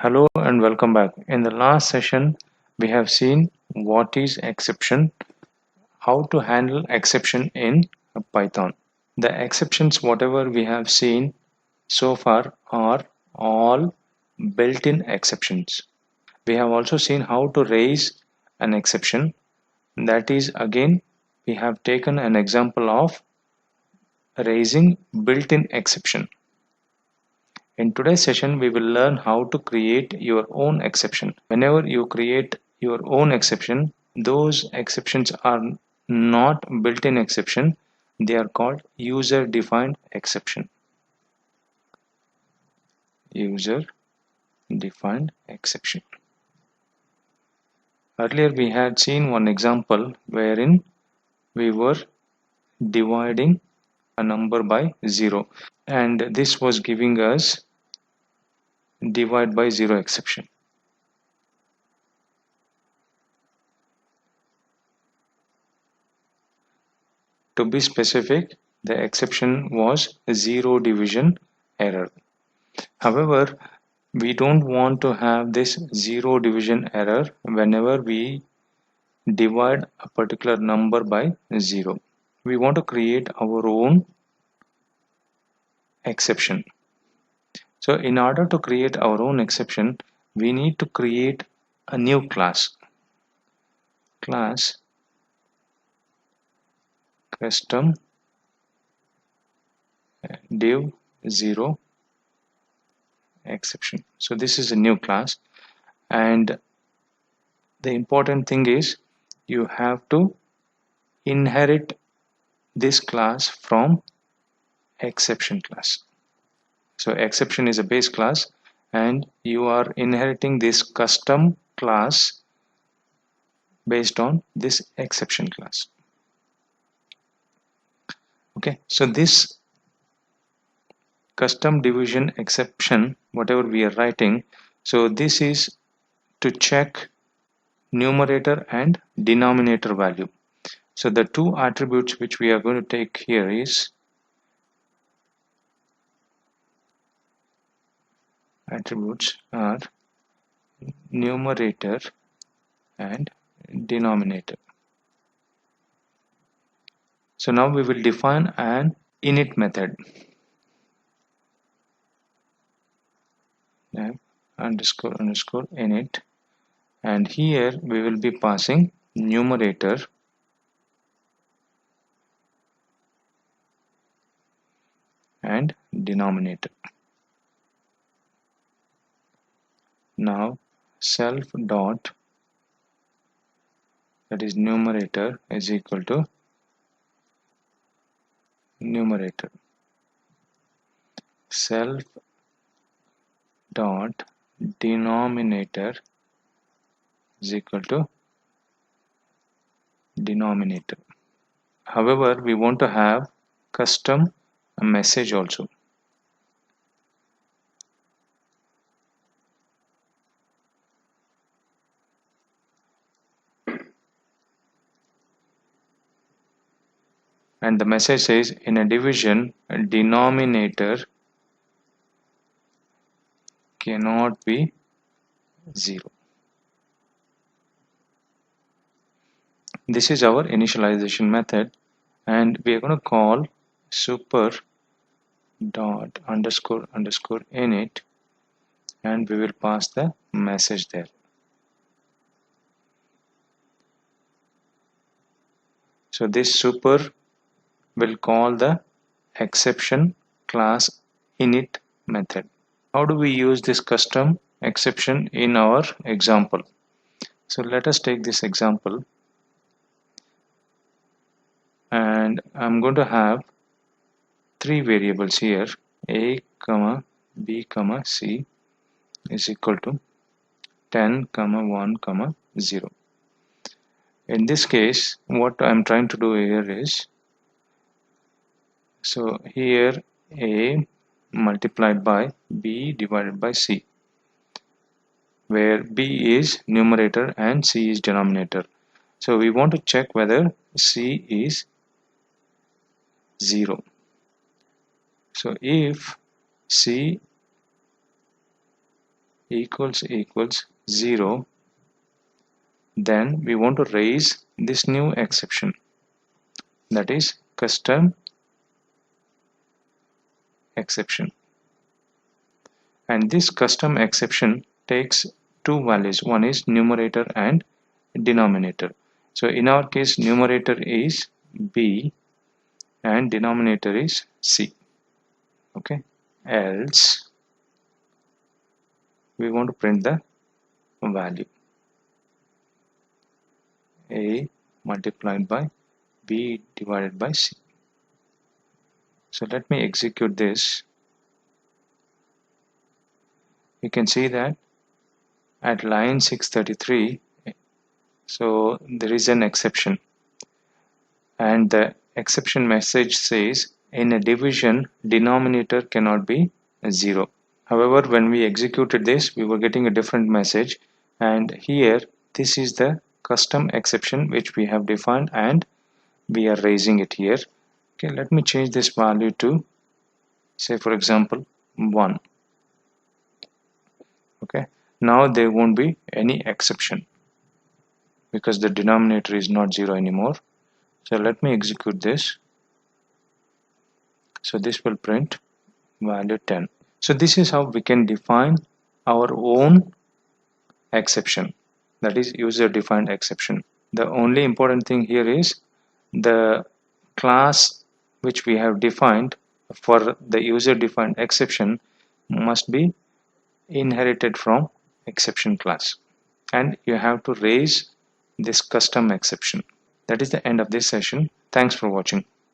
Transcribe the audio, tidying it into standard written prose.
Hello and welcome back. In the last session, we have seen what is exception, how to handle exception in Python. The exceptions, whatever we have seen so far, are all built-in exceptions. We have also seen how to raise an exception. That is, again, we have taken an example of raising built-in exception. In today's session, we will learn how to create your own exception. Whenever you create your own exception, those exceptions are not built-in exception. They are called user-defined exception. User-defined exception. Earlier, we had seen one example wherein we were dividing a number by 0, and this was giving us divide by 0 exception. To be specific, the exception was zero division error. However, we don't want to have this zero division error whenever we divide a particular number by 0. We want to create our own exception. So in order to create our own exception, we need to create a new class. Class custom div 0 exception. So this is a new class, and the important thing is you have to inherit this class from exception class. So exception is a base class and you are inheriting this custom class based on this exception class. Okay, so this custom division exception, whatever we are writing, so this is to check numerator and denominator value. So the two attributes which we are going to take here is attributes are numerator and denominator. So now we will define an init method. Underscore underscore init, and here we will be passing numerator and denominator. Now self dot, that is numerator, is equal to numerator. Self dot denominator is equal to denominator. However, we want to have custom message also. And the message says in a division, a denominator cannot be 0. This is our initialization method, and we are going to call super dot underscore underscore init, and we will pass the message there. So this super will call the exception class init method. How do we use this custom exception in our example? So let us take this example, and I'm going to have three variables here, a comma b comma c is equal to 10 comma 1 comma 0. In this case, what I'm trying to do here is, so here a multiplied by b divided by c, where b is numerator and c is denominator. So we want to check whether c is 0. So if c equals 0, then we want to raise this new exception, that is custom exception. And this custom exception takes two values, one is numerator and denominator. So in our case, numerator is B and denominator is C. Okay, else we want to print the value A multiplied by B divided by C. So let me execute this. You can see that at line 633, so there is an exception, and the exception message says in a division denominator cannot be 0. However, when we executed this, we were getting a different message, and here this is the custom exception which we have defined and we are raising it here. Okay, let me change this value to, say for example, 1. Okay, now there won't be any exception because the denominator is not 0 anymore. So let me execute this. So this will print value 10. So this is how we can define our own exception, that is user defined exception. The only important thing here is the class which we have defined for the user defined exception must be inherited from exception class, and you have to raise this custom exception. That is the end of this session. Thanks for watching.